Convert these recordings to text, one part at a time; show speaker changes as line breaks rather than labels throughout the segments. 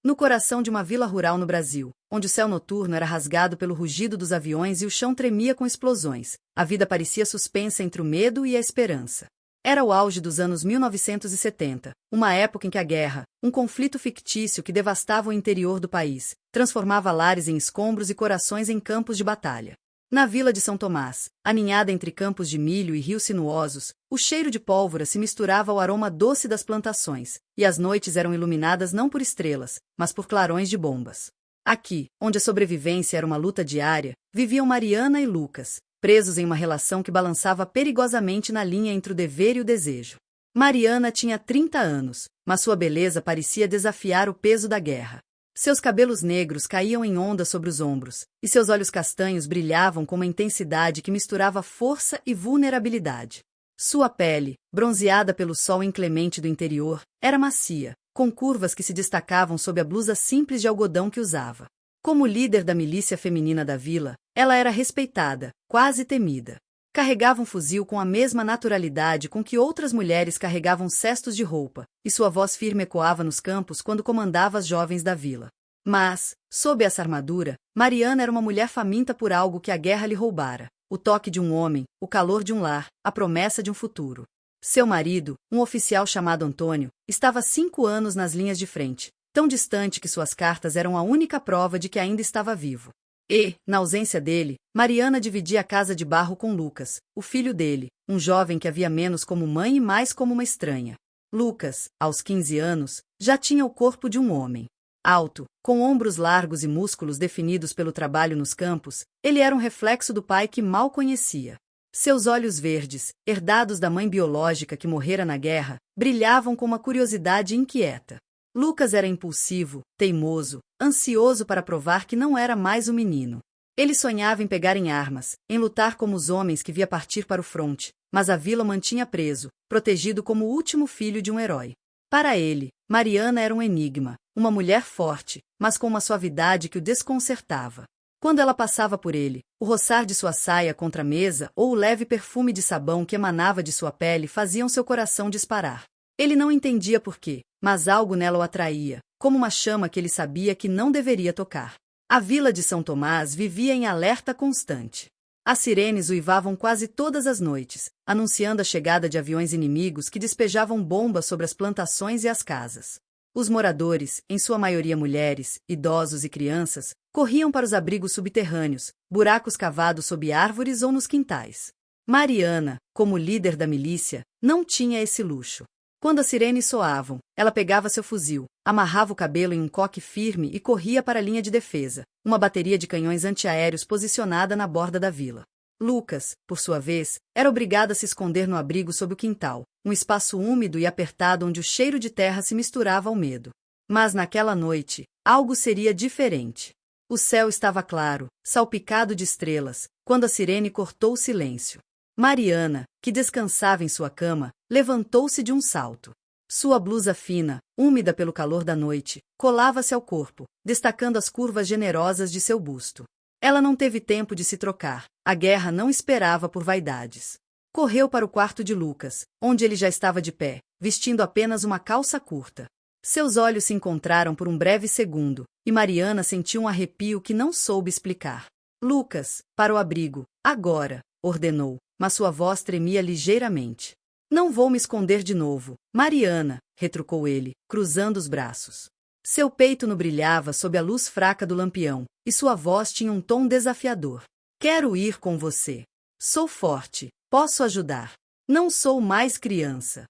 No coração de uma vila rural no Brasil, onde o céu noturno era rasgado pelo rugido dos aviões e o chão tremia com explosões, a vida parecia suspensa entre o medo e a esperança. Era o auge dos anos 1970, uma época em que a guerra, um conflito fictício que devastava o interior do país, transformava lares em escombros e corações em campos de batalha. Na vila de São Tomás, aninhada entre campos de milho e rios sinuosos, o cheiro de pólvora se misturava ao aroma doce das plantações, e as noites eram iluminadas não por estrelas, mas por clarões de bombas. Aqui, onde a sobrevivência era uma luta diária, viviam Mariana e Lucas, presos em uma relação que balançava perigosamente na linha entre o dever e o desejo. Mariana tinha 30 anos, mas sua beleza parecia desafiar o peso da guerra. Seus cabelos negros caíam em ondas sobre os ombros, e seus olhos castanhos brilhavam com uma intensidade que misturava força e vulnerabilidade. Sua pele, bronzeada pelo sol inclemente do interior, era macia, com curvas que se destacavam sob a blusa simples de algodão que usava. Como líder da milícia feminina da vila, ela era respeitada, quase temida. Carregava um fuzil com a mesma naturalidade com que outras mulheres carregavam cestos de roupa, e sua voz firme ecoava nos campos quando comandava as jovens da vila. Mas, sob essa armadura, Mariana era uma mulher faminta por algo que a guerra lhe roubara: o toque de um homem, o calor de um lar, a promessa de um futuro. Seu marido, um oficial chamado Antônio, estava há 5 anos nas linhas de frente, tão distante que suas cartas eram a única prova de que ainda estava vivo. E, na ausência dele, Mariana dividia a casa de barro com Lucas, o filho dele, um jovem que havia menos como mãe e mais como uma estranha. Lucas, aos 15 anos, já tinha o corpo de um homem. Alto, com ombros largos e músculos definidos pelo trabalho nos campos, ele era um reflexo do pai que mal conhecia. Seus olhos verdes, herdados da mãe biológica que morrera na guerra, brilhavam com uma curiosidade inquieta. Lucas era impulsivo, teimoso, ansioso para provar que não era mais um menino. Ele sonhava em pegar em armas, em lutar como os homens que via partir para o fronte, mas a vila o mantinha preso, protegido como o último filho de um herói. Para ele, Mariana era um enigma, uma mulher forte, mas com uma suavidade que o desconcertava. Quando ela passava por ele, o roçar de sua saia contra a mesa ou o leve perfume de sabão que emanava de sua pele faziam seu coração disparar. Ele não entendia por quê, mas algo nela o atraía, como uma chama que ele sabia que não deveria tocar. A vila de São Tomás vivia em alerta constante. As sirenes uivavam quase todas as noites, anunciando a chegada de aviões inimigos que despejavam bombas sobre as plantações e as casas. Os moradores, em sua maioria mulheres, idosos e crianças, corriam para os abrigos subterrâneos, buracos cavados sob árvores ou nos quintais. Mariana, como líder da milícia, não tinha esse luxo. Quando as sirenes soavam, ela pegava seu fuzil, amarrava o cabelo em um coque firme e corria para a linha de defesa, uma bateria de canhões antiaéreos posicionada na borda da vila. Lucas, por sua vez, era obrigado a se esconder no abrigo sob o quintal, um espaço úmido e apertado onde o cheiro de terra se misturava ao medo. Mas naquela noite, algo seria diferente. O céu estava claro, salpicado de estrelas, quando a sirene cortou o silêncio. Mariana, que descansava em sua cama, levantou-se de um salto. Sua blusa fina, úmida pelo calor da noite, colava-se ao corpo, destacando as curvas generosas de seu busto. Ela não teve tempo de se trocar, a guerra não esperava por vaidades. Correu para o quarto de Lucas, onde ele já estava de pé, vestindo apenas uma calça curta. Seus olhos se encontraram por um breve segundo, e Mariana sentiu um arrepio que não soube explicar. Lucas, para o abrigo, agora, ordenou, mas sua voz tremia ligeiramente. Não vou me esconder de novo, Mariana, retrucou ele, cruzando os braços. Seu peito no brilhava sob a luz fraca do lampião, e sua voz tinha um tom desafiador. Quero ir com você. Sou forte, posso ajudar. Não sou mais criança.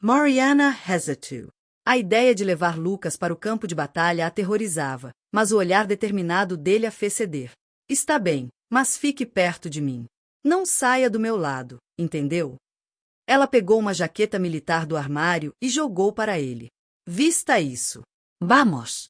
Mariana hesitated. A ideia de levar Lucas para o campo de batalha a aterrorizava, mas o olhar determinado dele a fez ceder. Está bem, mas fique perto de mim. Não saia do meu lado, entendeu? Ela pegou uma jaqueta militar do armário e jogou para ele. Vista isso. Vamos!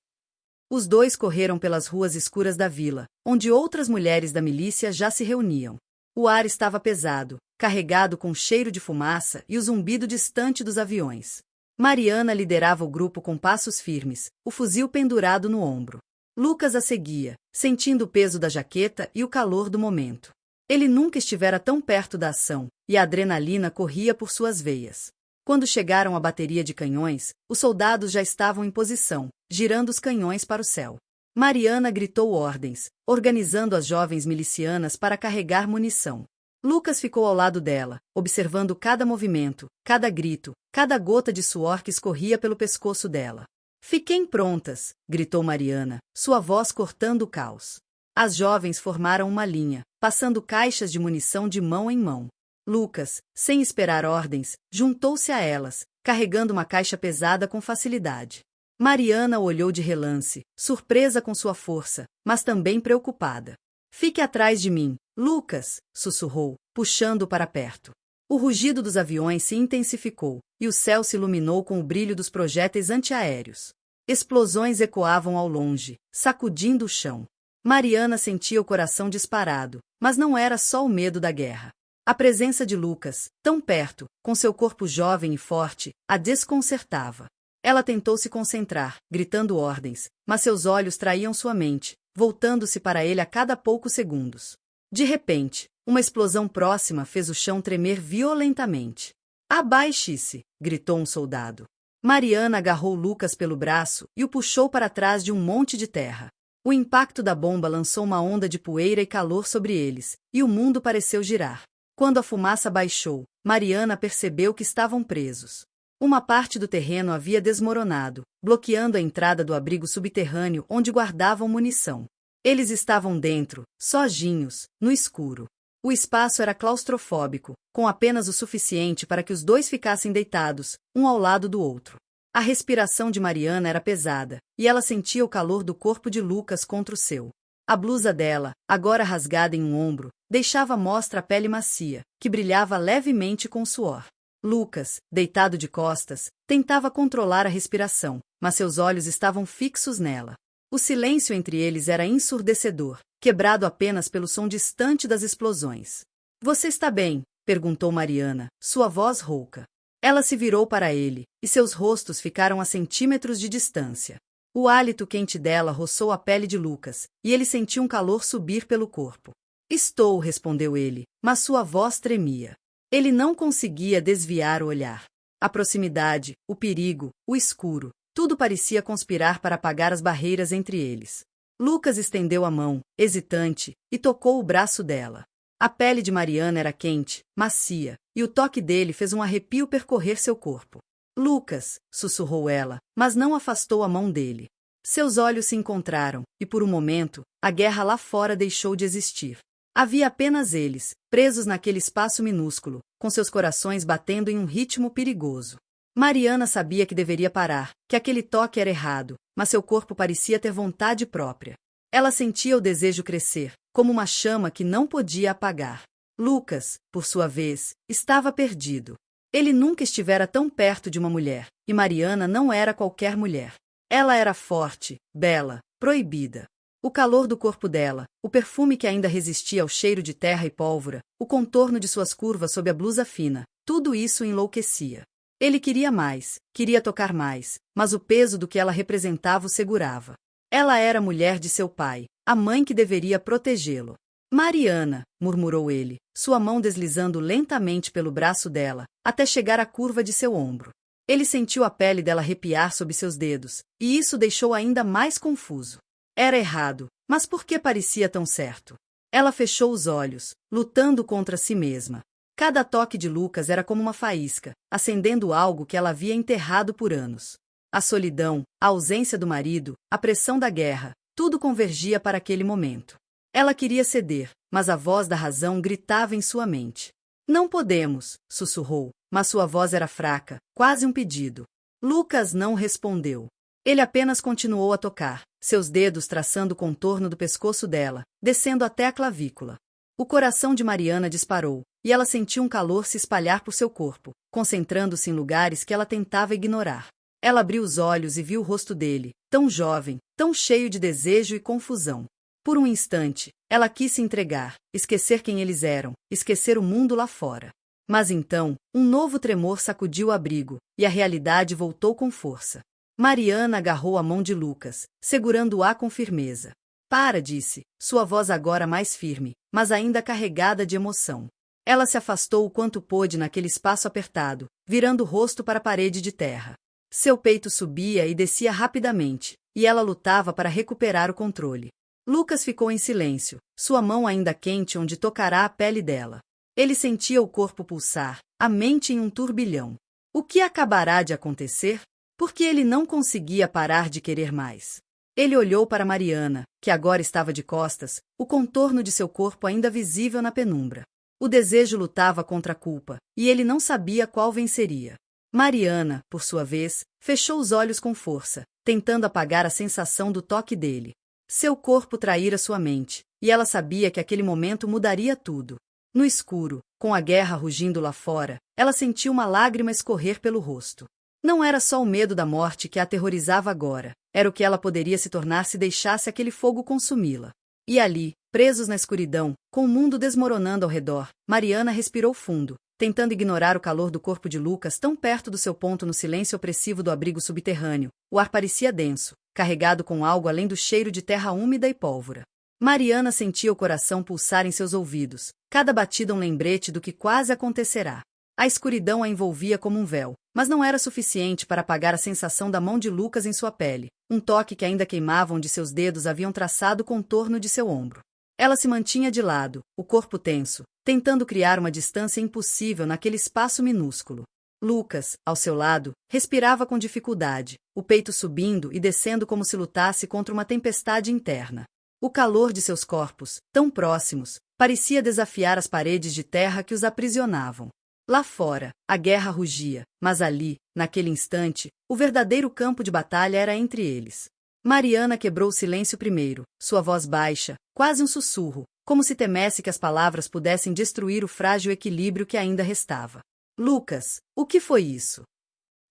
Os dois correram pelas ruas escuras da vila, onde outras mulheres da milícia já se reuniam. O ar estava pesado, carregado com cheiro de fumaça e o zumbido distante dos aviões. Mariana liderava o grupo com passos firmes, o fuzil pendurado no ombro. Lucas a seguia, sentindo o peso da jaqueta e o calor do momento. Ele nunca estivera tão perto da ação, e a adrenalina corria por suas veias. Quando chegaram à bateria de canhões, os soldados já estavam em posição, girando os canhões para o céu. Mariana gritou ordens, organizando as jovens milicianas para carregar munição. Lucas ficou ao lado dela, observando cada movimento, cada grito, cada gota de suor que escorria pelo pescoço dela. Fiquem prontas, gritou Mariana, sua voz cortando o caos. As jovens formaram uma linha, passando caixas de munição de mão em mão. Lucas, sem esperar ordens, juntou-se a elas, carregando uma caixa pesada com facilidade. Mariana olhou de relance, surpresa com sua força, mas também preocupada. Fique atrás de mim, Lucas, sussurrou, puxando-o para perto. O rugido dos aviões se intensificou, e o céu se iluminou com o brilho dos projéteis antiaéreos. Explosões ecoavam ao longe, sacudindo o chão. Mariana sentia o coração disparado, mas não era só o medo da guerra. A presença de Lucas, tão perto, com seu corpo jovem e forte, a desconcertava. Ela tentou se concentrar, gritando ordens, mas seus olhos traíam sua mente, voltando-se para ele a cada poucos segundos. De repente, uma explosão próxima fez o chão tremer violentamente. Abaixe-se! Gritou um soldado. Mariana agarrou Lucas pelo braço e o puxou para trás de um monte de terra. O impacto da bomba lançou uma onda de poeira e calor sobre eles, e o mundo pareceu girar. Quando a fumaça baixou, Mariana percebeu que estavam presos. Uma parte do terreno havia desmoronado, bloqueando a entrada do abrigo subterrâneo onde guardavam munição. Eles estavam dentro, sozinhos, no escuro. O espaço era claustrofóbico, com apenas o suficiente para que os dois ficassem deitados, um ao lado do outro. A respiração de Mariana era pesada, e ela sentia o calor do corpo de Lucas contra o seu. A blusa dela, agora rasgada em um ombro, deixava à mostra a pele macia, que brilhava levemente com suor. Lucas, deitado de costas, tentava controlar a respiração, mas seus olhos estavam fixos nela. O silêncio entre eles era ensurdecedor, quebrado apenas pelo som distante das explosões. — Você está bem? Perguntou Mariana, sua voz rouca. Ela se virou para ele, e seus rostos ficaram a centímetros de distância. O hálito quente dela roçou a pele de Lucas, e ele sentiu um calor subir pelo corpo. — Estou, respondeu ele, mas sua voz tremia. Ele não conseguia desviar o olhar. A proximidade, o perigo, o escuro, tudo parecia conspirar para apagar as barreiras entre eles. Lucas estendeu a mão, hesitante, e tocou o braço dela. A pele de Mariana era quente, macia, e o toque dele fez um arrepio percorrer seu corpo. — Lucas, sussurrou ela, mas não afastou a mão dele. Seus olhos se encontraram, e por um momento, a guerra lá fora deixou de existir. Havia apenas eles, presos naquele espaço minúsculo, com seus corações batendo em um ritmo perigoso. Mariana sabia que deveria parar, que aquele toque era errado, mas seu corpo parecia ter vontade própria. Ela sentia o desejo crescer, como uma chama que não podia apagar. Lucas, por sua vez, estava perdido. Ele nunca estivera tão perto de uma mulher, e Mariana não era qualquer mulher. Ela era forte, bela, proibida. O calor do corpo dela, o perfume que ainda resistia ao cheiro de terra e pólvora, o contorno de suas curvas sob a blusa fina, tudo isso o enlouquecia. Ele queria mais, queria tocar mais, mas o peso do que ela representava o segurava. Ela era a mulher de seu pai, a mãe que deveria protegê-lo. Mariana, murmurou ele, sua mão deslizando lentamente pelo braço dela, até chegar à curva de seu ombro. Ele sentiu a pele dela arrepiar sob seus dedos, e isso deixou ainda mais confuso. Era errado, mas por que parecia tão certo? Ela fechou os olhos, lutando contra si mesma. Cada toque de Lucas era como uma faísca, acendendo algo que ela havia enterrado por anos. A solidão, a ausência do marido, a pressão da guerra, tudo convergia para aquele momento. Ela queria ceder, mas a voz da razão gritava em sua mente. Não podemos, sussurrou, mas sua voz era fraca, quase um pedido. Lucas não respondeu. Ele apenas continuou a tocar, seus dedos traçando o contorno do pescoço dela, descendo até a clavícula. O coração de Mariana disparou, e ela sentiu um calor se espalhar por seu corpo, concentrando-se em lugares que ela tentava ignorar. Ela abriu os olhos e viu o rosto dele, tão jovem, tão cheio de desejo e confusão. Por um instante, ela quis se entregar, esquecer quem eles eram, esquecer o mundo lá fora. Mas então, um novo tremor sacudiu o abrigo, e a realidade voltou com força. Mariana agarrou a mão de Lucas, segurando-a com firmeza. Para, disse, sua voz agora mais firme, mas ainda carregada de emoção. Ela se afastou o quanto pôde naquele espaço apertado, virando o rosto para a parede de terra. Seu peito subia e descia rapidamente, e ela lutava para recuperar o controle. Lucas ficou em silêncio, sua mão ainda quente onde tocará a pele dela. Ele sentia o corpo pulsar, a mente em um turbilhão. O que acabará de acontecer? Porque ele não conseguia parar de querer mais. Ele olhou para Mariana, que agora estava de costas, o contorno de seu corpo ainda visível na penumbra. O desejo lutava contra a culpa, e ele não sabia qual venceria. Mariana, por sua vez, fechou os olhos com força, tentando apagar a sensação do toque dele. Seu corpo traíra sua mente, e ela sabia que aquele momento mudaria tudo. No escuro, com a guerra rugindo lá fora, ela sentiu uma lágrima escorrer pelo rosto. Não era só o medo da morte que a aterrorizava agora, era o que ela poderia se tornar se deixasse aquele fogo consumi-la. E ali, presos na escuridão, com o mundo desmoronando ao redor, Mariana respirou fundo, tentando ignorar o calor do corpo de Lucas tão perto do seu ponto no silêncio opressivo do abrigo subterrâneo. O ar parecia denso, carregado com algo além do cheiro de terra úmida e pólvora. Mariana sentia o coração pulsar em seus ouvidos, cada batida um lembrete do que quase acontecerá. A escuridão a envolvia como um véu, mas não era suficiente para apagar a sensação da mão de Lucas em sua pele, um toque que ainda queimava onde seus dedos haviam traçado o contorno de seu ombro. Ela se mantinha de lado, o corpo tenso, tentando criar uma distância impossível naquele espaço minúsculo. Lucas, ao seu lado, respirava com dificuldade, o peito subindo e descendo como se lutasse contra uma tempestade interna. O calor de seus corpos, tão próximos, parecia desafiar as paredes de terra que os aprisionavam. Lá fora, a guerra rugia, mas ali, naquele instante, o verdadeiro campo de batalha era entre eles. Mariana quebrou o silêncio primeiro, sua voz baixa, quase um sussurro, como se temesse que as palavras pudessem destruir o frágil equilíbrio que ainda restava. Lucas, o que foi isso?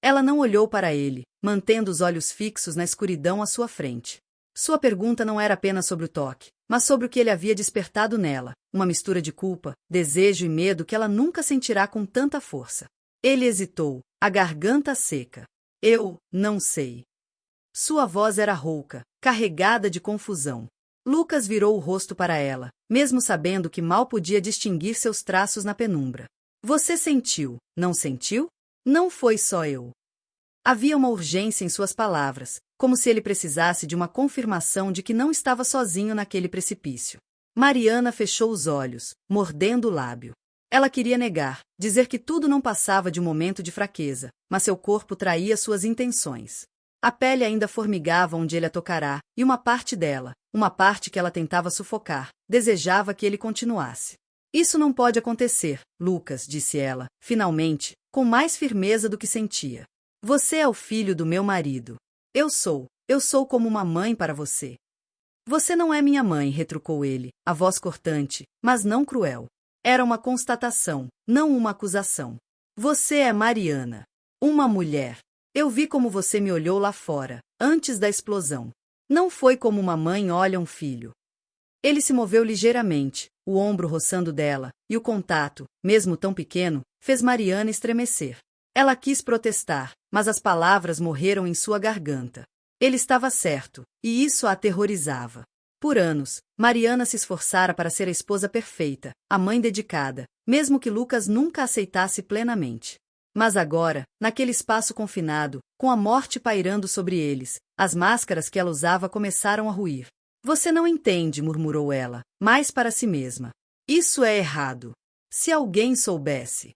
Ela não olhou para ele, mantendo os olhos fixos na escuridão à sua frente. Sua pergunta não era apenas sobre o toque, mas sobre o que ele havia despertado nela, uma mistura de culpa, desejo e medo que ela nunca sentirá com tanta força. Ele hesitou, a garganta seca. Eu não sei. Sua voz era rouca, carregada de confusão. Lucas virou o rosto para ela, mesmo sabendo que mal podia distinguir seus traços na penumbra. Você sentiu, não sentiu? Não foi só eu. Havia uma urgência em suas palavras, como se ele precisasse de uma confirmação de que não estava sozinho naquele precipício. Mariana fechou os olhos, mordendo o lábio. Ela queria negar, dizer que tudo não passava de um momento de fraqueza, mas seu corpo traía suas intenções. A pele ainda formigava onde ele a tocará, e uma parte dela, uma parte que ela tentava sufocar, desejava que ele continuasse. Isso não pode acontecer, Lucas, disse ela, finalmente, com mais firmeza do que sentia. Você é o filho do meu marido. Eu sou como uma mãe para você. Você não é minha mãe, retrucou ele, a voz cortante, mas não cruel. Era uma constatação, não uma acusação. Você é Mariana. Uma mulher. Eu vi como você me olhou lá fora, antes da explosão. Não foi como uma mãe olha um filho. Ele se moveu ligeiramente, o ombro roçando dela, e o contato, mesmo tão pequeno, fez Mariana estremecer. Ela quis protestar, mas as palavras morreram em sua garganta. Ele estava certo, e isso a aterrorizava. Por anos, Mariana se esforçara para ser a esposa perfeita, a mãe dedicada, mesmo que Lucas nunca aceitasse plenamente. Mas agora, naquele espaço confinado, com a morte pairando sobre eles, as máscaras que ela usava começaram a ruir. Você não entende, murmurou ela, mais para si mesma. Isso é errado. Se alguém soubesse.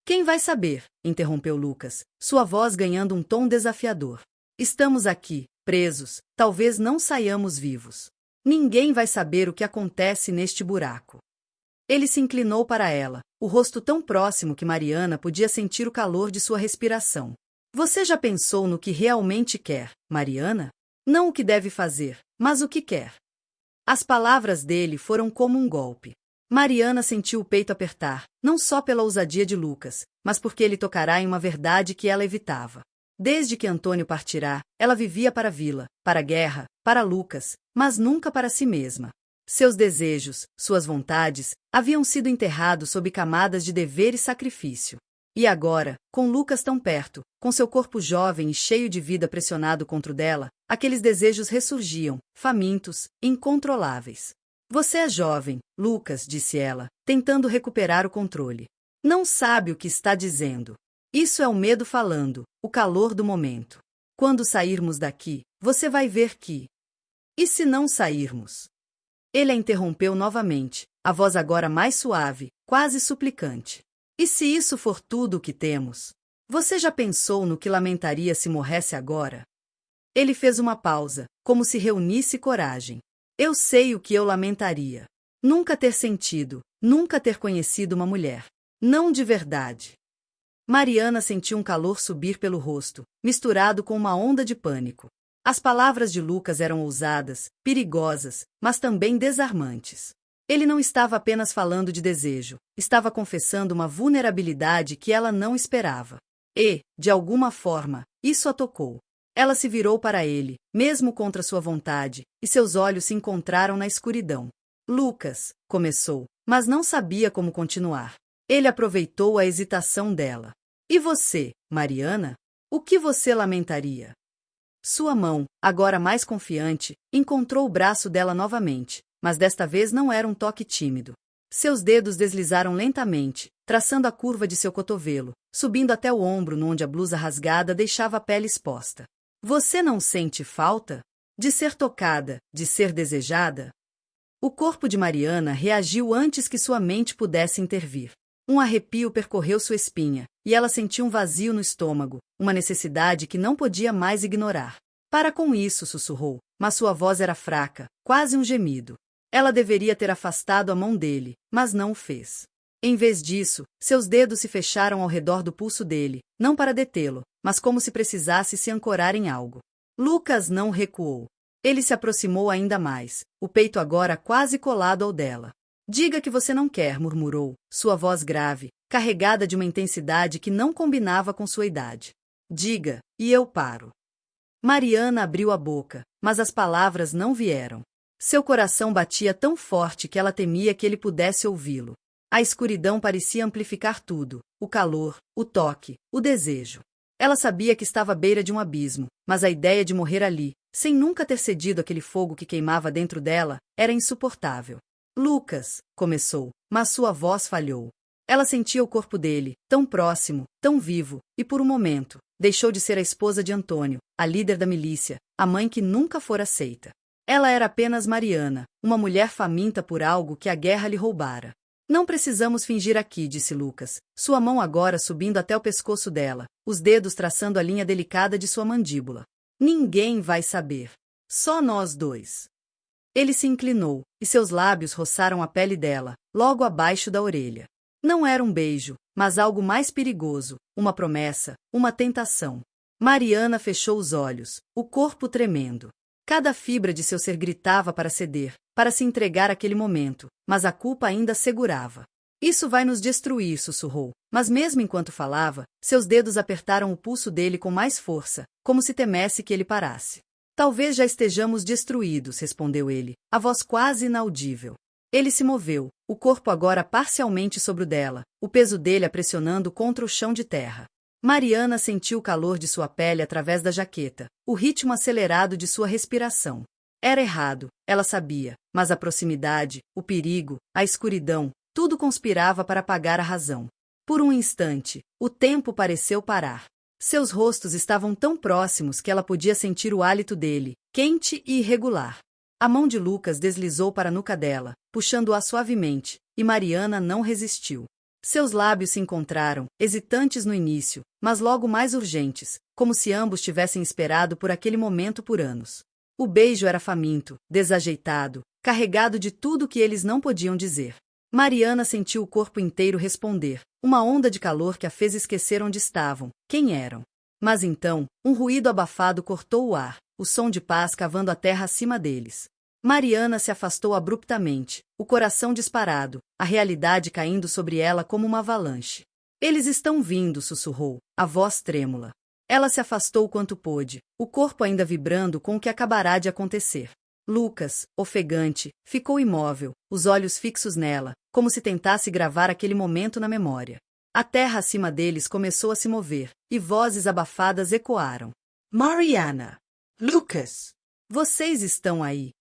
Quem vai saber? Interrompeu Lucas, sua voz ganhando um tom desafiador. Estamos aqui, presos, talvez não saiamos vivos. Ninguém vai saber o que acontece neste buraco. Ele se inclinou para ela, o rosto tão próximo que Mariana podia sentir o calor de sua respiração. Você já pensou no que realmente quer, Mariana? Não o que deve fazer, mas o que quer. As palavras dele foram como um golpe. Mariana sentiu o peito apertar, não só pela ousadia de Lucas, mas porque ele tocará em uma verdade que ela evitava. Desde que Antônio partirá, ela vivia para a vila, para a guerra, para Lucas, mas nunca para si mesma. Seus desejos, suas vontades, haviam sido enterrados sob camadas de dever e sacrifício. E agora, com Lucas tão perto, com seu corpo jovem e cheio de vida pressionado contra o dela, aqueles desejos ressurgiam, famintos, incontroláveis. Você é jovem, Lucas, disse ela, tentando recuperar o controle. Não sabe o que está dizendo. Isso é o medo falando, o calor do momento. Quando sairmos daqui, você vai ver que... E se não sairmos? Ele a interrompeu novamente, a voz agora mais suave, quase suplicante. E se isso for tudo o que temos? Você já pensou no que lamentaria se morresse agora? Ele fez uma pausa, como se reunisse coragem. Eu sei o que eu lamentaria. Nunca ter sentido, nunca ter conhecido uma mulher. Não de verdade. Mariana sentiu um calor subir pelo rosto, misturado com uma onda de pânico. As palavras de Lucas eram ousadas, perigosas, mas também desarmantes. Ele não estava apenas falando de desejo, estava confessando uma vulnerabilidade que ela não esperava. E, de alguma forma, isso a tocou. Ela se virou para ele, mesmo contra sua vontade, e seus olhos se encontraram na escuridão. Lucas, começou, mas não sabia como continuar. Ele aproveitou a hesitação dela. E você, Mariana? O que você lamentaria? Sua mão, agora mais confiante, encontrou o braço dela novamente, mas desta vez não era um toque tímido. Seus dedos deslizaram lentamente, traçando a curva de seu cotovelo, subindo até o ombro onde a blusa rasgada deixava a pele exposta. Você não sente falta? De ser tocada, de ser desejada? O corpo de Mariana reagiu antes que sua mente pudesse intervir. Um arrepio percorreu sua espinha, e ela sentiu um vazio no estômago, uma necessidade que não podia mais ignorar. Para com isso, sussurrou, mas sua voz era fraca, quase um gemido. Ela deveria ter afastado a mão dele, mas não o fez. Em vez disso, seus dedos se fecharam ao redor do pulso dele, não para detê-lo, mas como se precisasse se ancorar em algo. Lucas não recuou. Ele se aproximou ainda mais, o peito agora quase colado ao dela. Diga que você não quer, murmurou, sua voz grave, carregada de uma intensidade que não combinava com sua idade. Diga, e eu paro. Mariana abriu a boca, mas as palavras não vieram. Seu coração batia tão forte que ela temia que ele pudesse ouvi-lo. A escuridão parecia amplificar tudo, o calor, o toque, o desejo. Ela sabia que estava à beira de um abismo, mas a ideia de morrer ali, sem nunca ter cedido aquele fogo que queimava dentro dela, era insuportável. Lucas, começou, mas sua voz falhou. Ela sentia o corpo dele, tão próximo, tão vivo, e por um momento, deixou de ser a esposa de Antônio, a líder da milícia, a mãe que nunca fora aceita. Ela era apenas Mariana, uma mulher faminta por algo que a guerra lhe roubara. Não precisamos fingir aqui, disse Lucas, sua mão agora subindo até o pescoço dela, os dedos traçando a linha delicada de sua mandíbula. Ninguém vai saber. Só nós dois. Ele se inclinou, e seus lábios roçaram a pele dela, logo abaixo da orelha. Não era um beijo, mas algo mais perigoso, uma promessa, uma tentação. Mariana fechou os olhos, o corpo tremendo. Cada fibra de seu ser gritava para ceder, para se entregar àquele momento, mas a culpa ainda segurava. Isso vai nos destruir, sussurrou, mas mesmo enquanto falava, seus dedos apertaram o pulso dele com mais força, como se temesse que ele parasse. Talvez já estejamos destruídos, respondeu ele, a voz quase inaudível. Ele se moveu, o corpo agora parcialmente sobre o dela, o peso dele a pressionando contra o chão de terra. Mariana sentiu o calor de sua pele através da jaqueta, o ritmo acelerado de sua respiração. Era errado, ela sabia, mas a proximidade, o perigo, a escuridão, tudo conspirava para apagar a razão. Por um instante, o tempo pareceu parar. Seus rostos estavam tão próximos que ela podia sentir o hálito dele, quente e irregular. A mão de Lucas deslizou para a nuca dela, puxando-a suavemente, e Mariana não resistiu. Seus lábios se encontraram, hesitantes no início, mas logo mais urgentes, como se ambos tivessem esperado por aquele momento por anos. O beijo era faminto, desajeitado, carregado de tudo que eles não podiam dizer. Mariana sentiu o corpo inteiro responder, uma onda de calor que a fez esquecer onde estavam, quem eram. Mas então, um ruído abafado cortou o ar, o som de pás cavando a terra acima deles. Mariana se afastou abruptamente, o coração disparado, a realidade caindo sobre ela como uma avalanche. Eles estão vindo, sussurrou, a voz trêmula. Ela se afastou quanto pôde, o corpo ainda vibrando com o que acabará de acontecer. Lucas, ofegante, ficou imóvel, os olhos fixos nela, como se tentasse gravar aquele momento na memória. A terra acima deles começou a se mover, e vozes abafadas ecoaram. Mariana! Lucas! Vocês estão aí!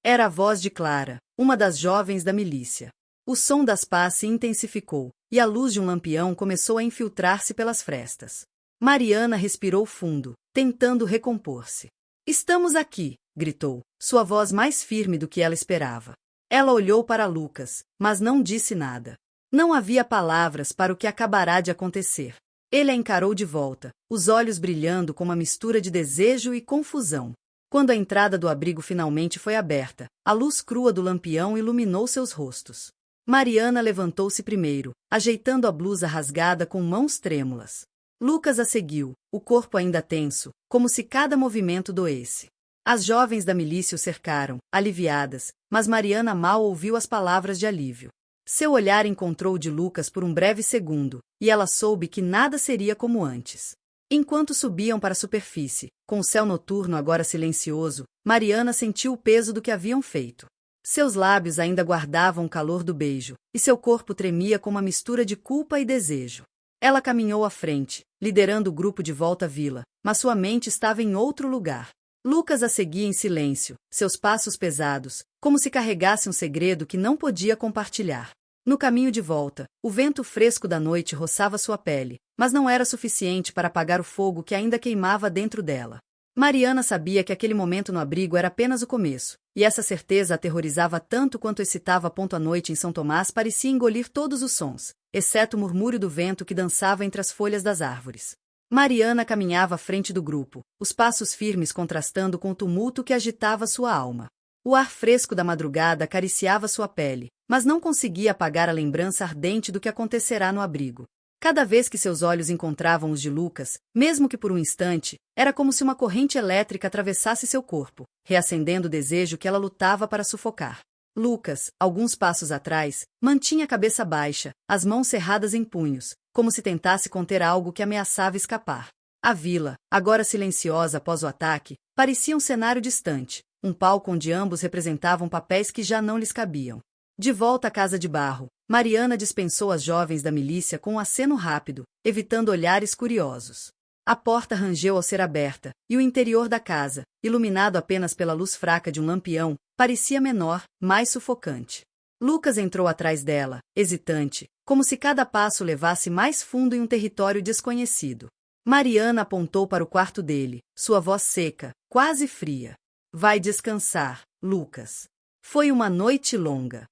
Era a voz de Clara, uma das jovens da milícia. O som das pás se intensificou, e a luz de um lampião começou a infiltrar-se pelas frestas. Mariana respirou fundo, tentando recompor-se. "Estamos aqui", gritou, sua voz mais firme do que ela esperava. Ela olhou para Lucas, mas não disse nada. Não havia palavras para o que acabará de acontecer. Ele a encarou de volta, os olhos brilhando com uma mistura de desejo e confusão. Quando a entrada do abrigo finalmente foi aberta, a luz crua do lampião iluminou seus rostos. Mariana levantou-se primeiro, ajeitando a blusa rasgada com mãos trêmulas. Lucas a seguiu, o corpo ainda tenso, como se cada movimento doesse. As jovens da milícia o cercaram, aliviadas, mas Mariana mal ouviu as palavras de alívio. Seu olhar encontrou o de Lucas por um breve segundo, e ela soube que nada seria como antes. Enquanto subiam para a superfície, com o céu noturno agora silencioso, Mariana sentiu o peso do que haviam feito. Seus lábios ainda guardavam o calor do beijo, e seu corpo tremia com uma mistura de culpa e desejo. Ela caminhou à frente, liderando o grupo de volta à vila, mas sua mente estava em outro lugar. Lucas a seguia em silêncio, seus passos pesados, como se carregasse um segredo que não podia compartilhar. No caminho de volta, o vento fresco da noite roçava sua pele, mas não era suficiente para apagar o fogo que ainda queimava dentro dela. Mariana sabia que aquele momento no abrigo era apenas o começo, e essa certeza aterrorizava tanto quanto excitava. A noite em São Tomás parecia engolir todos os sons, exceto o murmúrio do vento que dançava entre as folhas das árvores. Mariana caminhava à frente do grupo, os passos firmes contrastando com o tumulto que agitava sua alma. O ar fresco da madrugada acariciava sua pele, mas não conseguia apagar a lembrança ardente do que acontecerá no abrigo. Cada vez que seus olhos encontravam os de Lucas, mesmo que por um instante, era como se uma corrente elétrica atravessasse seu corpo, reacendendo o desejo que ela lutava para sufocar. Lucas, alguns passos atrás, mantinha a cabeça baixa, as mãos cerradas em punhos, como se tentasse conter algo que ameaçava escapar. A vila, agora silenciosa após o ataque, parecia um cenário distante, um palco onde ambos representavam papéis que já não lhes cabiam. De volta à casa de barro, Mariana dispensou as jovens da milícia com um aceno rápido, evitando olhares curiosos. A porta rangeu ao ser aberta, e o interior da casa, iluminado apenas pela luz fraca de um lampião, parecia menor, mais sufocante. Lucas entrou atrás dela, hesitante, como se cada passo levasse mais fundo em um território desconhecido. Mariana apontou para o quarto dele, sua voz seca, quase fria. "Vai descansar, Lucas. Foi uma noite longa."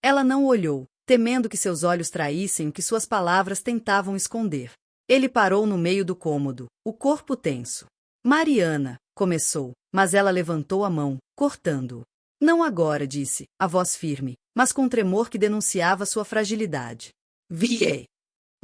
Ela não o olhou, temendo que seus olhos traíssem o que suas palavras tentavam esconder. Ele parou no meio do cômodo, o corpo tenso. "Mariana", começou, mas ela levantou a mão, cortando-o. "Não agora", disse, a voz firme, mas com tremor que denunciava sua fragilidade. "Viei."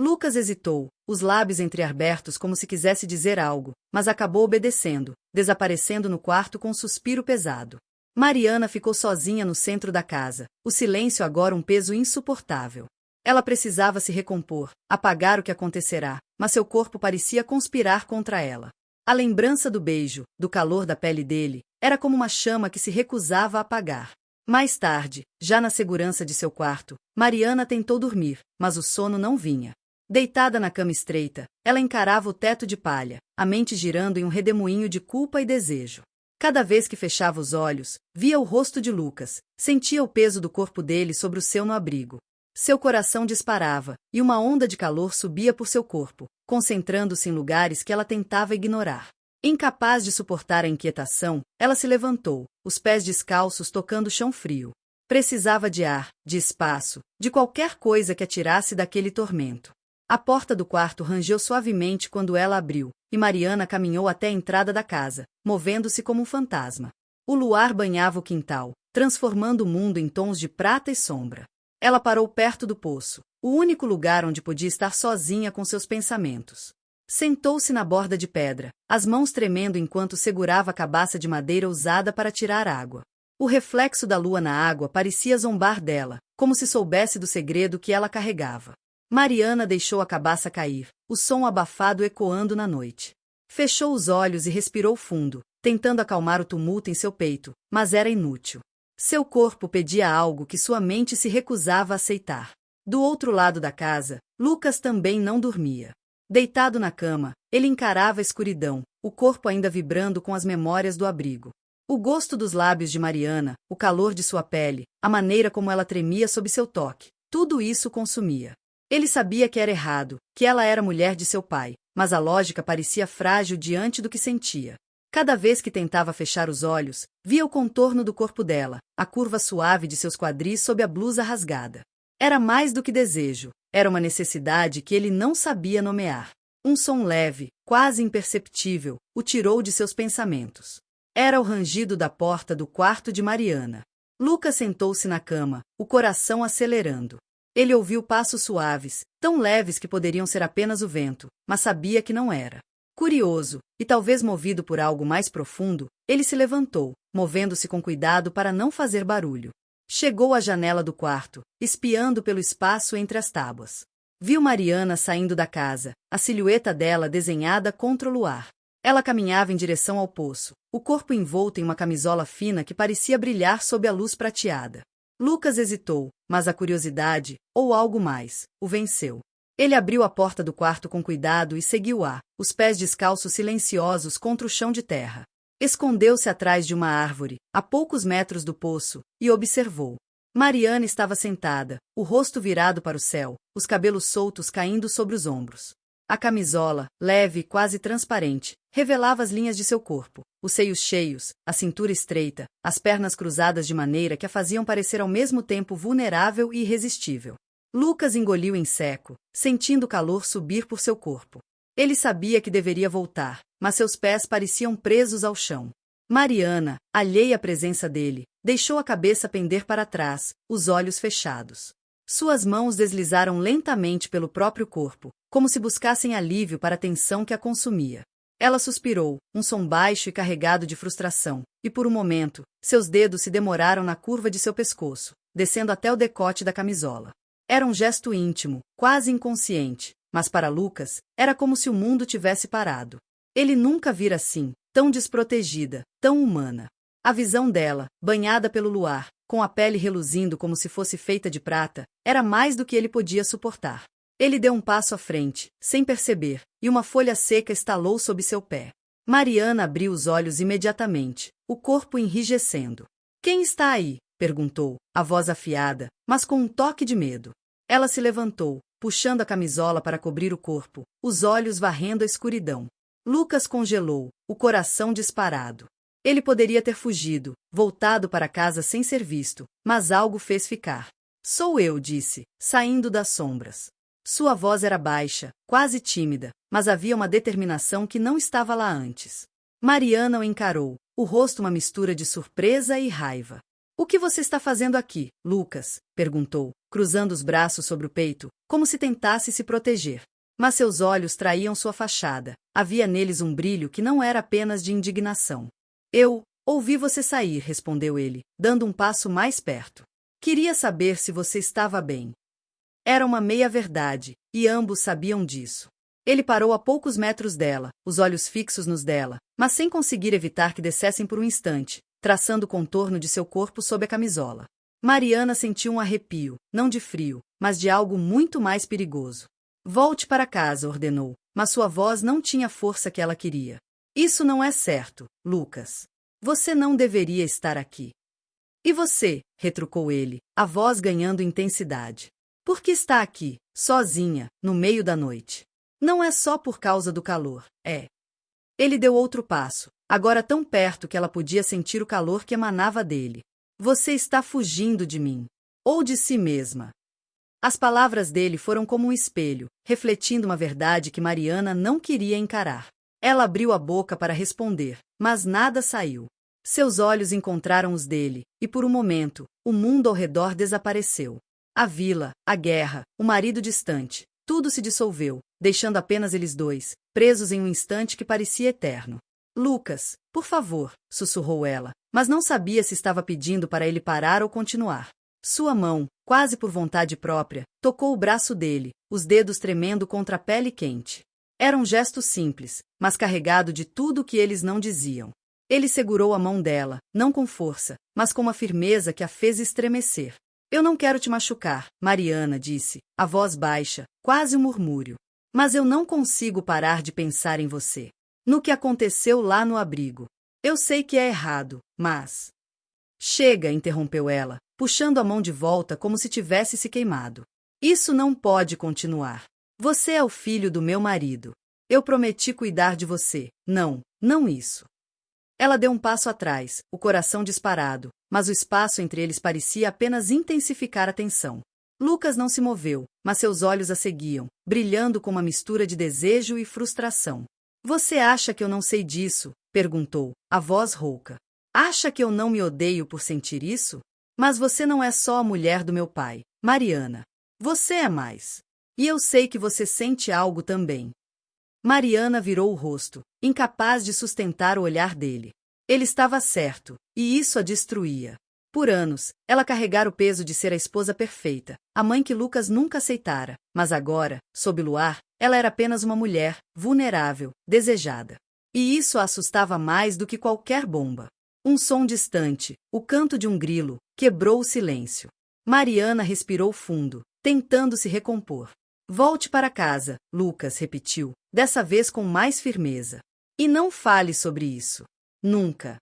Lucas hesitou, os lábios entreabertos como se quisesse dizer algo, mas acabou obedecendo, desaparecendo no quarto com um suspiro pesado. Mariana ficou sozinha no centro da casa, o silêncio agora um peso insuportável. Ela precisava se recompor, apagar o que acontecerá, mas seu corpo parecia conspirar contra ela. A lembrança do beijo, do calor da pele dele, era como uma chama que se recusava a apagar. Mais tarde, já na segurança de seu quarto, Mariana tentou dormir, mas o sono não vinha. Deitada na cama estreita, ela encarava o teto de palha, a mente girando em um redemoinho de culpa e desejo. Cada vez que fechava os olhos, via o rosto de Lucas, sentia o peso do corpo dele sobre o seu no abrigo. Seu coração disparava, e uma onda de calor subia por seu corpo, concentrando-se em lugares que ela tentava ignorar. Incapaz de suportar a inquietação, ela se levantou, os pés descalços tocando o chão frio. Precisava de ar, de espaço, de qualquer coisa que a tirasse daquele tormento. A porta do quarto rangeu suavemente quando ela abriu, e Mariana caminhou até a entrada da casa, movendo-se como um fantasma. O luar banhava o quintal, transformando o mundo em tons de prata e sombra. Ela parou perto do poço, o único lugar onde podia estar sozinha com seus pensamentos. Sentou-se na borda de pedra, as mãos tremendo enquanto segurava a cabaça de madeira usada para tirar água. O reflexo da lua na água parecia zombar dela, como se soubesse do segredo que ela carregava. Mariana deixou a cabaça cair, o som abafado ecoando na noite. Fechou os olhos e respirou fundo, tentando acalmar o tumulto em seu peito, mas era inútil. Seu corpo pedia algo que sua mente se recusava a aceitar. Do outro lado da casa, Lucas também não dormia. Deitado na cama, ele encarava a escuridão, o corpo ainda vibrando com as memórias do abrigo. O gosto dos lábios de Mariana, o calor de sua pele, a maneira como ela tremia sob seu toque, tudo isso consumia. Ele sabia que era errado, que ela era mulher de seu pai, mas a lógica parecia frágil diante do que sentia. Cada vez que tentava fechar os olhos, via o contorno do corpo dela, a curva suave de seus quadris sob a blusa rasgada. Era mais do que desejo, era uma necessidade que ele não sabia nomear. Um som leve, quase imperceptível, o tirou de seus pensamentos. Era o rangido da porta do quarto de Mariana. Lucas sentou-se na cama, o coração acelerando. Ele ouviu passos suaves, tão leves que poderiam ser apenas o vento, mas sabia que não era. Curioso, e talvez movido por algo mais profundo, ele se levantou, movendo-se com cuidado para não fazer barulho. Chegou à janela do quarto, espiando pelo espaço entre as tábuas. Viu Mariana saindo da casa, a silhueta dela desenhada contra o luar. Ela caminhava em direção ao poço, o corpo envolto em uma camisola fina que parecia brilhar sob a luz prateada. Lucas hesitou, mas a curiosidade, ou algo mais, o venceu. Ele abriu a porta do quarto com cuidado e seguiu-a, os pés descalços silenciosos contra o chão de terra. Escondeu-se atrás de uma árvore, a poucos metros do poço, e observou. Mariana estava sentada, o rosto virado para o céu, os cabelos soltos caindo sobre os ombros. A camisola, leve e quase transparente, revelava as linhas de seu corpo, os seios cheios, a cintura estreita, as pernas cruzadas de maneira que a faziam parecer ao mesmo tempo vulnerável e irresistível. Lucas engoliu em seco, sentindo o calor subir por seu corpo. Ele sabia que deveria voltar, mas seus pés pareciam presos ao chão. Mariana, alheia à presença dele, deixou a cabeça pender para trás, os olhos fechados. Suas mãos deslizaram lentamente pelo próprio corpo, como se buscassem alívio para a tensão que a consumia. Ela suspirou, um som baixo e carregado de frustração, e por um momento, seus dedos se demoraram na curva de seu pescoço, descendo até o decote da camisola. Era um gesto íntimo, quase inconsciente, mas para Lucas, era como se o mundo tivesse parado. Ele nunca vira assim, tão desprotegida, tão humana. A visão dela, banhada pelo luar, com a pele reluzindo como se fosse feita de prata, era mais do que ele podia suportar. Ele deu um passo à frente, sem perceber, e uma folha seca estalou sob seu pé. Mariana abriu os olhos imediatamente, o corpo enrijecendo. — Quem está aí? Perguntou, a voz afiada, mas com um toque de medo. Ela se levantou, puxando a camisola para cobrir o corpo, os olhos varrendo a escuridão. Lucas congelou, o coração disparado. Ele poderia ter fugido, voltado para casa sem ser visto, mas algo fez ficar. — Sou eu, disse, saindo das sombras. Sua voz era baixa, quase tímida, mas havia uma determinação que não estava lá antes. Mariana o encarou, o rosto uma mistura de surpresa e raiva. — O que você está fazendo aqui, Lucas? Perguntou, cruzando os braços sobre o peito, como se tentasse se proteger. Mas seus olhos traíam sua fachada, havia neles um brilho que não era apenas de indignação. — Eu ouvi você sair, respondeu ele, dando um passo mais perto. Queria saber se você estava bem. Era uma meia-verdade, e ambos sabiam disso. Ele parou a poucos metros dela, os olhos fixos nos dela, mas sem conseguir evitar que descessem por um instante, traçando o contorno de seu corpo sob a camisola. Mariana sentiu um arrepio, não de frio, mas de algo muito mais perigoso. — Volte para casa, ordenou, mas sua voz não tinha a força que ela queria. — Isso não é certo, Lucas. Você não deveria estar aqui. — E você? Retrucou ele, a voz ganhando intensidade. — Por que está aqui, sozinha, no meio da noite? Não é só por causa do calor, é. Ele deu outro passo, agora tão perto que ela podia sentir o calor que emanava dele. — Você está fugindo de mim. Ou de si mesma. As palavras dele foram como um espelho, refletindo uma verdade que Mariana não queria encarar. Ela abriu a boca para responder, mas nada saiu. Seus olhos encontraram os dele, e por um momento, o mundo ao redor desapareceu. A vila, a guerra, o marido distante, tudo se dissolveu, deixando apenas eles dois, presos em um instante que parecia eterno. — Lucas, por favor, sussurrou ela, mas não sabia se estava pedindo para ele parar ou continuar. Sua mão, quase por vontade própria, tocou o braço dele, os dedos tremendo contra a pele quente. Era um gesto simples, mas carregado de tudo o que eles não diziam. Ele segurou a mão dela, não com força, mas com uma firmeza que a fez estremecer. — Eu não quero te machucar, Mariana disse, a voz baixa, quase um murmúrio. Mas eu não consigo parar de pensar em você. No que aconteceu lá no abrigo. Eu sei que é errado, mas... Chega, interrompeu ela, puxando a mão de volta como se tivesse se queimado. Isso não pode continuar. Você é o filho do meu marido. Eu prometi cuidar de você. Não, não isso. Ela deu um passo atrás, o coração disparado, mas o espaço entre eles parecia apenas intensificar a tensão. Lucas não se moveu, mas seus olhos a seguiam, brilhando com uma mistura de desejo e frustração. Você acha que eu não sei disso? Perguntou, a voz rouca. Acha que eu não me odeio por sentir isso? Mas você não é só a mulher do meu pai, Mariana. Você é mais. E eu sei que você sente algo também. Mariana virou o rosto, incapaz de sustentar o olhar dele. Ele estava certo, e isso a destruía. Por anos, ela carregara o peso de ser a esposa perfeita, a mãe que Lucas nunca aceitara, mas agora, sob o luar, ela era apenas uma mulher, vulnerável, desejada. E isso a assustava mais do que qualquer bomba. Um som distante, o canto de um grilo, quebrou o silêncio. Mariana respirou fundo, tentando se recompor. Volte para casa, Lucas repetiu, dessa vez com mais firmeza. E não fale sobre isso. Nunca.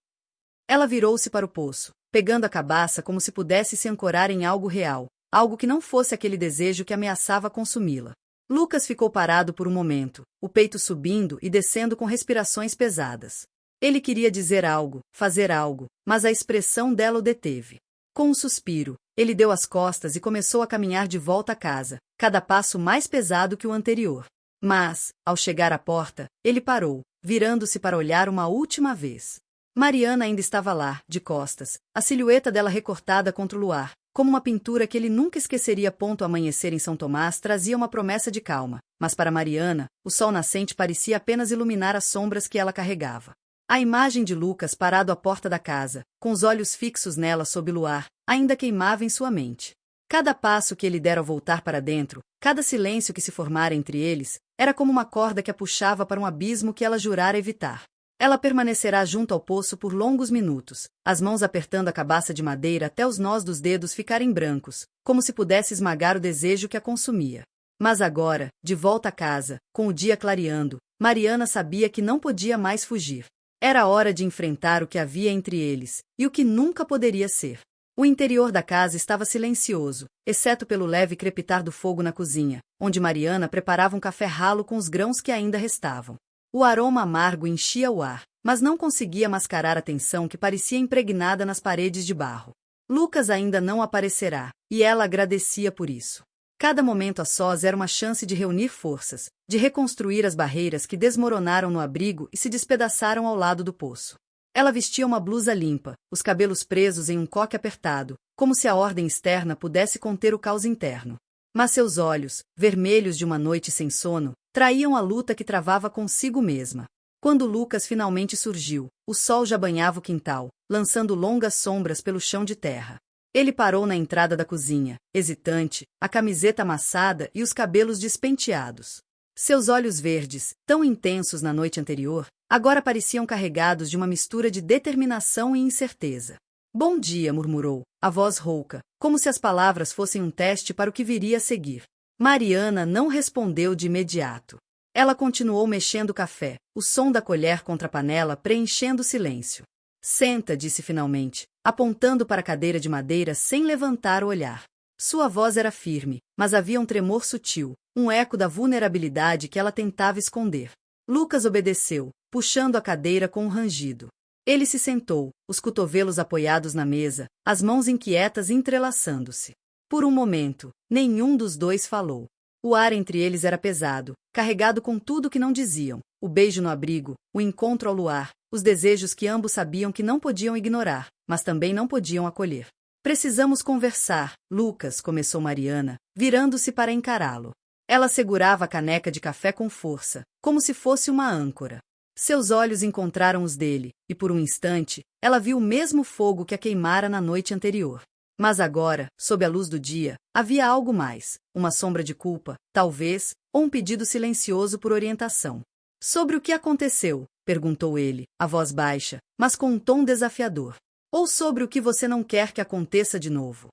Ela virou-se para o poço, pegando a cabaça como se pudesse se ancorar em algo real, algo que não fosse aquele desejo que ameaçava consumi-la. Lucas ficou parado por um momento, o peito subindo e descendo com respirações pesadas. Ele queria dizer algo, fazer algo, mas a expressão dela o deteve. Com um suspiro, ele deu as costas e começou a caminhar de volta à casa, cada passo mais pesado que o anterior. Mas, ao chegar à porta, ele parou, virando-se para olhar uma última vez. Mariana ainda estava lá, de costas, a silhueta dela recortada contra o luar, como uma pintura que ele nunca esqueceria. O amanhecer em São Tomás trazia uma promessa de calma, mas para Mariana, o sol nascente parecia apenas iluminar as sombras que ela carregava. A imagem de Lucas parado à porta da casa, com os olhos fixos nela sob o luar, ainda queimava em sua mente. Cada passo que ele dera ao voltar para dentro, cada silêncio que se formara entre eles, era como uma corda que a puxava para um abismo que ela jurara evitar. Ela permanecerá junto ao poço por longos minutos, as mãos apertando a cabaça de madeira até os nós dos dedos ficarem brancos, como se pudesse esmagar o desejo que a consumia. Mas agora, de volta à casa, com o dia clareando, Mariana sabia que não podia mais fugir. Era hora de enfrentar o que havia entre eles, e o que nunca poderia ser. O interior da casa estava silencioso, exceto pelo leve crepitar do fogo na cozinha, onde Mariana preparava um café ralo com os grãos que ainda restavam. O aroma amargo enchia o ar, mas não conseguia mascarar a tensão que parecia impregnada nas paredes de barro. Lucas ainda não aparecerá, e ela agradecia por isso. Cada momento a sós era uma chance de reunir forças, de reconstruir as barreiras que desmoronaram no abrigo e se despedaçaram ao lado do poço. Ela vestia uma blusa limpa, os cabelos presos em um coque apertado, como se a ordem externa pudesse conter o caos interno. Mas seus olhos, vermelhos de uma noite sem sono, traíam a luta que travava consigo mesma. Quando Lucas finalmente surgiu, o sol já banhava o quintal, lançando longas sombras pelo chão de terra. Ele parou na entrada da cozinha, hesitante, a camiseta amassada e os cabelos despenteados. Seus olhos verdes, tão intensos na noite anterior, agora pareciam carregados de uma mistura de determinação e incerteza. Bom dia, murmurou, a voz rouca, como se as palavras fossem um teste para o que viria a seguir. Mariana não respondeu de imediato. Ela continuou mexendo o café, o som da colher contra a panela preenchendo o silêncio. Senta, disse finalmente, apontando para a cadeira de madeira sem levantar o olhar. Sua voz era firme, mas havia um tremor sutil, um eco da vulnerabilidade que ela tentava esconder. Lucas obedeceu, puxando a cadeira com um rangido. Ele se sentou, os cotovelos apoiados na mesa, as mãos inquietas entrelaçando-se. Por um momento, nenhum dos dois falou. O ar entre eles era pesado, carregado com tudo que não diziam, o beijo no abrigo, o encontro ao luar, os desejos que ambos sabiam que não podiam ignorar, mas também não podiam acolher. Precisamos conversar, Lucas, começou Mariana, virando-se para encará-lo. Ela segurava a caneca de café com força, como se fosse uma âncora. Seus olhos encontraram os dele, e por um instante, ela viu o mesmo fogo que a queimara na noite anterior. Mas agora, sob a luz do dia, havia algo mais, uma sombra de culpa, talvez, ou um pedido silencioso por orientação. Sobre o que aconteceu? Perguntou ele, a voz baixa, mas com um tom desafiador. Ou sobre o que você não quer que aconteça de novo?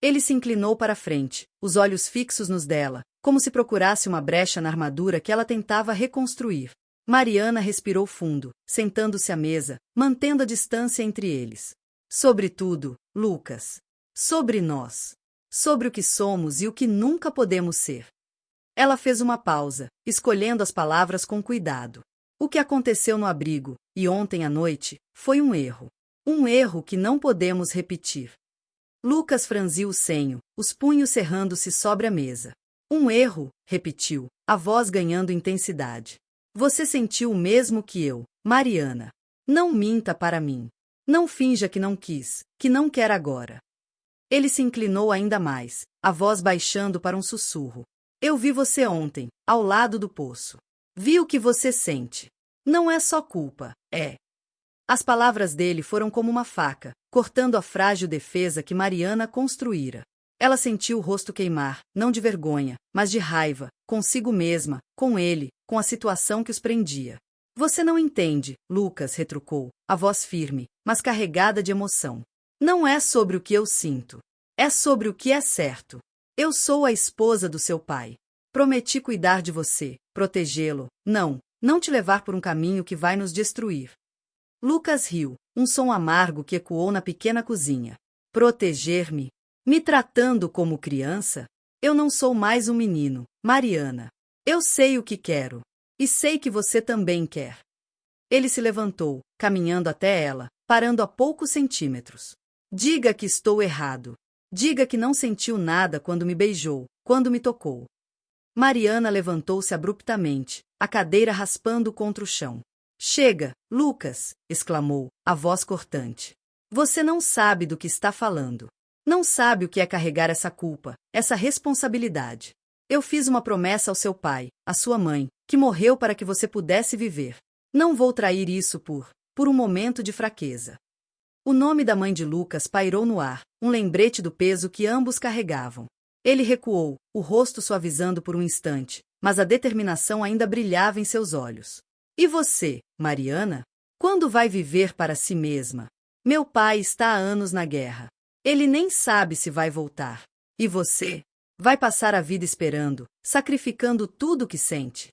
Ele se inclinou para a frente, os olhos fixos nos dela, como se procurasse uma brecha na armadura que ela tentava reconstruir. Mariana respirou fundo, sentando-se à mesa, mantendo a distância entre eles. Sobretudo, Lucas. Sobre nós. sobre o que somos e o que nunca podemos ser. Ela fez uma pausa, escolhendo as palavras com cuidado. O que aconteceu no abrigo, e ontem à noite, foi um erro. Um erro que não podemos repetir. Lucas franziu o senho, os punhos cerrando-se sobre a mesa. Um erro, repetiu, a voz ganhando intensidade. Você sentiu o mesmo que eu, Mariana. Não minta para mim. Não finja que não quis, que não quer agora. Ele se inclinou ainda mais, a voz baixando para um sussurro. Eu vi você ontem, ao lado do poço. Vi o que você sente. Não é só culpa, é. As palavras dele foram como uma faca, cortando a frágil defesa que Mariana construíra. Ela sentiu o rosto queimar, não de vergonha, mas de raiva, consigo mesma, com ele, com a situação que os prendia. Você não entende, Lucas retrucou, a voz firme, mas carregada de emoção. Não é sobre o que eu sinto. É sobre o que é certo. Eu sou a esposa do seu pai. Prometi cuidar de você, protegê-lo, não te levar por um caminho que vai nos destruir. Lucas riu, um som amargo que ecoou na pequena cozinha. Proteger-me? Me tratando como criança? Eu não sou mais um menino, Mariana. Eu sei o que quero. E sei que você também quer. Ele se levantou, caminhando até ela, parando a poucos centímetros. Diga que estou errado. Diga que não sentiu nada quando me beijou, quando me tocou. Mariana levantou-se abruptamente, a cadeira raspando contra o chão. Chega, Lucas, exclamou, a voz cortante. Você não sabe do que está falando. Não sabe o que é carregar essa culpa, essa responsabilidade. Eu fiz uma promessa ao seu pai, à sua mãe, que morreu para que você pudesse viver. Não vou trair isso por um momento de fraqueza. O nome da mãe de Lucas pairou no ar, um lembrete do peso que ambos carregavam. Ele recuou, o rosto suavizando por um instante, mas a determinação ainda brilhava em seus olhos. E você, Mariana? Quando vai viver para si mesma? Meu pai está há anos na guerra. Ele nem sabe se vai voltar. E você? Vai passar a vida esperando, sacrificando tudo o que sente.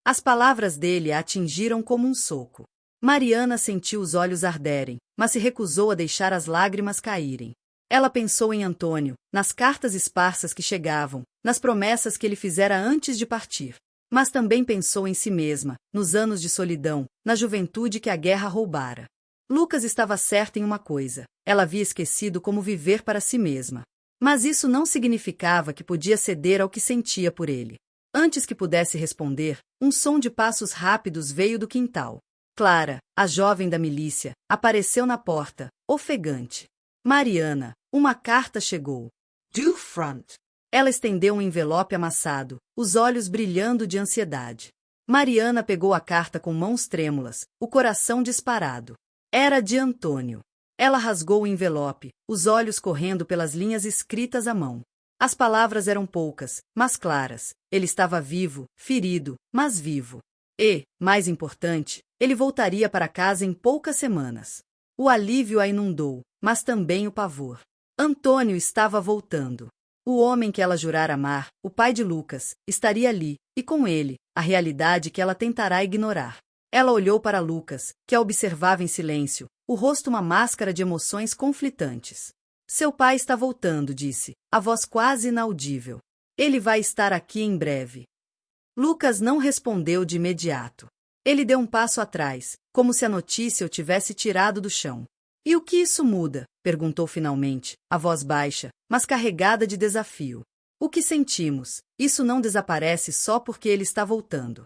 As palavras dele a atingiram como um soco. Mariana sentiu os olhos arderem, mas se recusou a deixar as lágrimas caírem. Ela pensou em Antônio, nas cartas esparsas que chegavam, nas promessas que ele fizera antes de partir. Mas também pensou em si mesma, nos anos de solidão, na juventude que a guerra roubara. Lucas estava certa em uma coisa, ela havia esquecido como viver para si mesma. Mas isso não significava que podia ceder ao que sentia por ele. Antes que pudesse responder, um som de passos rápidos veio do quintal. Clara, a jovem da milícia, apareceu na porta, ofegante. Mariana, uma carta chegou. Do front. Ela estendeu um envelope amassado, os olhos brilhando de ansiedade. Mariana pegou a carta com mãos trêmulas, o coração disparado. Era de Antônio. Ela rasgou o envelope, os olhos correndo pelas linhas escritas à mão. As palavras eram poucas, mas claras. Ele estava vivo, ferido, mas vivo. E, mais importante, ele voltaria para casa em poucas semanas. O alívio a inundou, mas também o pavor. Antônio estava voltando. O homem que ela jurara amar, o pai de Lucas, estaria ali, e com ele, a realidade que ela tentará ignorar. Ela olhou para Lucas, que a observava em silêncio, o rosto uma máscara de emoções conflitantes. Seu pai está voltando, disse, a voz quase inaudível. Ele vai estar aqui em breve. Lucas não respondeu de imediato. Ele deu um passo atrás, como se a notícia o tivesse tirado do chão. E o que isso muda? Perguntou finalmente, a voz baixa, mas carregada de desafio. O que sentimos? Isso não desaparece só porque ele está voltando.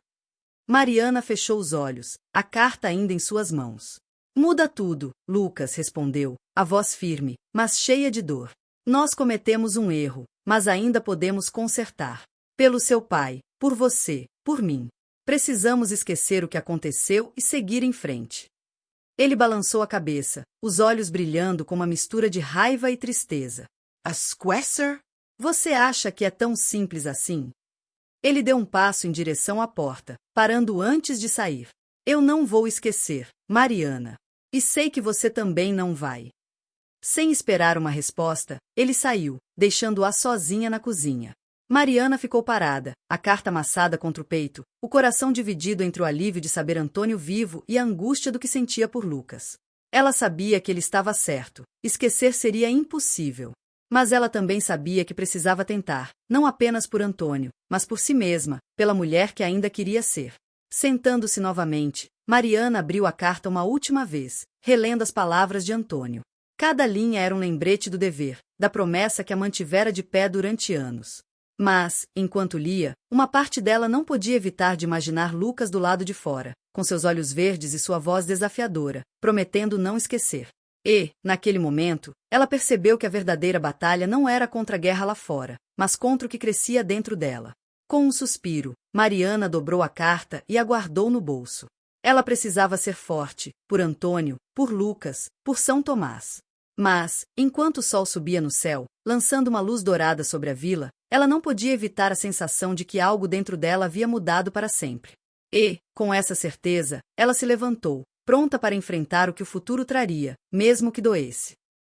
Mariana fechou os olhos, a carta ainda em suas mãos. Muda tudo, Lucas respondeu, a voz firme, mas cheia de dor. Nós cometemos um erro, mas ainda podemos consertar. Pelo seu pai, por você, por mim. Precisamos esquecer o que aconteceu e seguir em frente. Ele balançou a cabeça, os olhos brilhando com uma mistura de raiva e tristeza. A squesser? Você acha que é tão simples assim? Ele deu um passo em direção à porta, parando antes de sair. Eu não vou esquecer, Mariana. E sei que você também não vai. Sem esperar uma resposta, ele saiu, deixando-a sozinha na cozinha. Mariana ficou parada, a carta amassada contra o peito, o coração dividido entre o alívio de saber Antônio vivo e a angústia do que sentia por Lucas. Ela sabia que ele estava certo, esquecer seria impossível. Mas ela também sabia que precisava tentar, não apenas por Antônio, mas por si mesma, pela mulher que ainda queria ser. Sentando-se novamente, Mariana abriu a carta uma última vez, relendo as palavras de Antônio. Cada linha era um lembrete do dever, da promessa que a mantivera de pé durante anos. Mas, enquanto lia, uma parte dela não podia evitar de imaginar Lucas do lado de fora, com seus olhos verdes e sua voz desafiadora, prometendo não esquecer. E, naquele momento, ela percebeu que a verdadeira batalha não era contra a guerra lá fora, mas contra o que crescia dentro dela. Com um suspiro, Mariana dobrou a carta e a guardou no bolso. Ela precisava ser forte, por Antônio, por Lucas, por São Tomás. Mas, enquanto o sol subia no céu, lançando uma luz dourada sobre a vila, ela não podia evitar a sensação de que algo dentro dela havia mudado para sempre. E, com essa certeza, ela se levantou, pronta para enfrentar o que o futuro traria, mesmo que doesse.